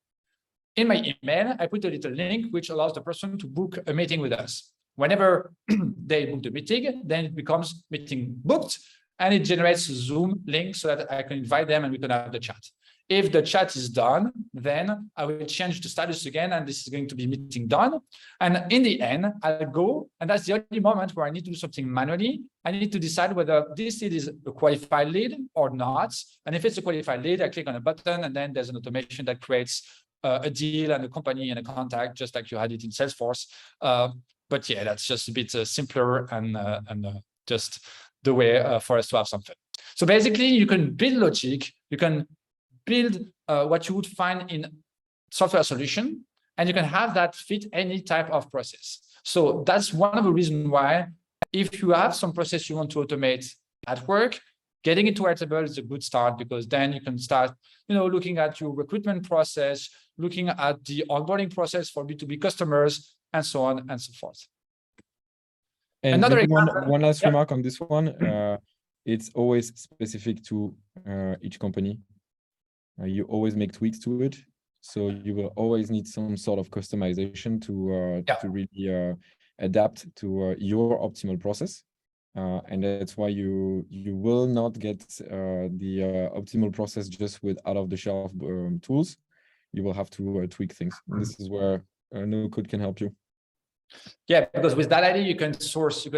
In my email, I put a little link which allows the person to book a meeting with us. Whenever they book the meeting, then it becomes meeting booked, and it generates a Zoom link so that I can invite them and we can have the chat. If the chat is done, then I will change the status again, and this is going to be meeting done. And in the end, I'll go, and that's the only moment where I need to do something manually. I need to decide whether this lead is a qualified lead or not. And if it's a qualified lead, I click on a button, and then there's an automation that creates a deal and a company and a contact, just like you had it in Salesforce. But yeah, that's just a bit simpler and just the way for us to have something. So basically, you can build logic, you can build what you would find in software solution, and you can have that fit any type of process. So that's one of the reasons why, if you have some process you want to automate at work, getting into Airtable is a good start, because then you can start, looking at your recruitment process, looking at the onboarding process for B2B customers, and so on and so forth. And one last remark on this one. It's always specific to each company. You always make tweaks to it. So you will always need some sort of customization to really adapt to your optimal process. And that's why you will not get the optimal process just with out-of-the-shelf tools. You will have to tweak things. And this is where no code can help you. Yeah, because with that idea, you can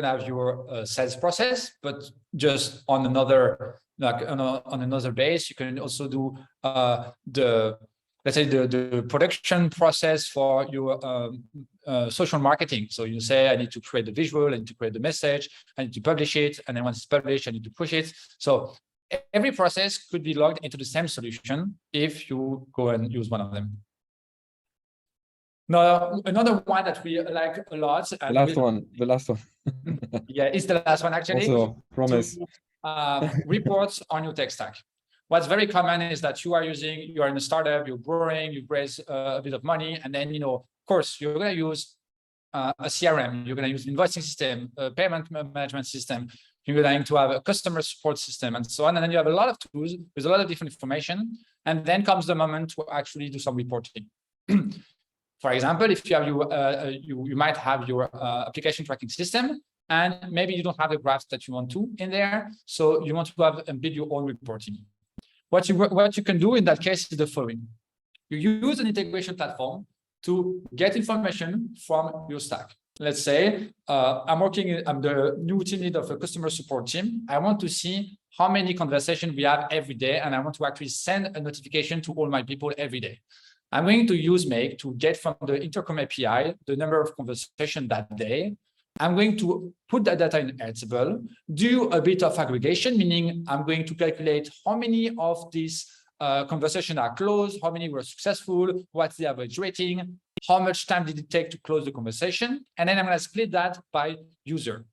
have your sales process, but just on another, on another base. You can also do the let's say the production process for your social marketing. So you say, I need to create the visual, I need to create the message, I need to publish it, and then once it's published, I need to push it. So every process could be logged into the same solution if you go and use one of them. Now, another one that we like a lot. The last one. Yeah, it's the last one actually. Also, promise. Reports on your tech stack. What's very common is that you are in a startup, you're growing, you raise a bit of money, and then, of course, you're going to use a CRM, you're going to use an invoicing system, a payment management system, you're going to have a customer support system, and so on. And then you have a lot of tools with a lot of different information. And then comes the moment to actually do some reporting. For example, if you have you might have your application tracking system, and maybe you don't have the graphs that you want to in there. So you want to build your own reporting. What you can do in that case is the following. You use an integration platform to get information from your stack. Let's say I'm the new team lead of a customer support team. I want to see how many conversations we have every day, and I want to actually send a notification to all my people every day. I'm going to use Make to get from the Intercom API the number of conversations that day. I'm going to put that data in Airtable, do a bit of aggregation, meaning I'm going to calculate how many of these conversations are closed, how many were successful, what's the average rating, how much time did it take to close the conversation, and then I'm going to split that by user.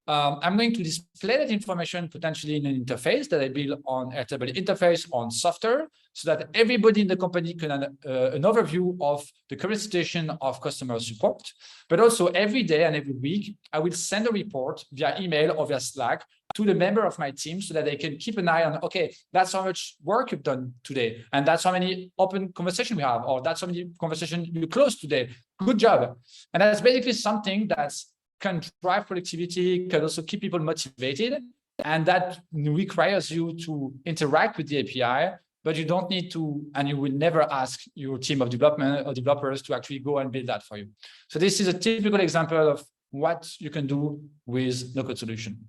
I'm going to display that information potentially in an interface that I build on Airtable interface on software, so that everybody in the company can have an overview of the current situation of customer support. But also every day and every week, I will send a report via email or via Slack to the member of my team so that they can keep an eye on, okay, that's how much work you've done today. And that's how many open conversations we have, or that's how many conversations you closed today. Good job. And that's basically something that's can drive productivity, can also keep people motivated. And that requires you to interact with the API, but you don't need to, and you will never ask your team of development or developers to actually go and build that for you. So this is a typical example of what you can do with no-code solution.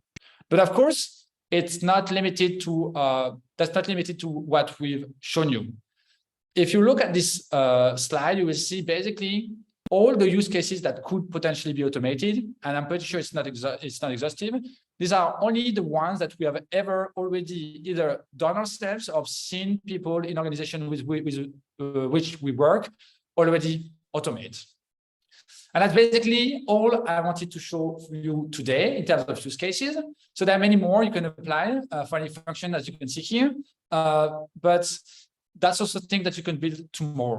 But of course, it's not limited to, that's not limited to what we've shown you. If you look at this slide, you will see basically all the use cases that could potentially be automated, and I'm pretty sure it's not exhaustive. These are only the ones that we have ever already either done ourselves or seen people in organizations with which we work already automate. And that's basically all I wanted to show you today in terms of use cases. So there are many more you can apply for any function, as you can see here, but that's also a thing that you can build tomorrow.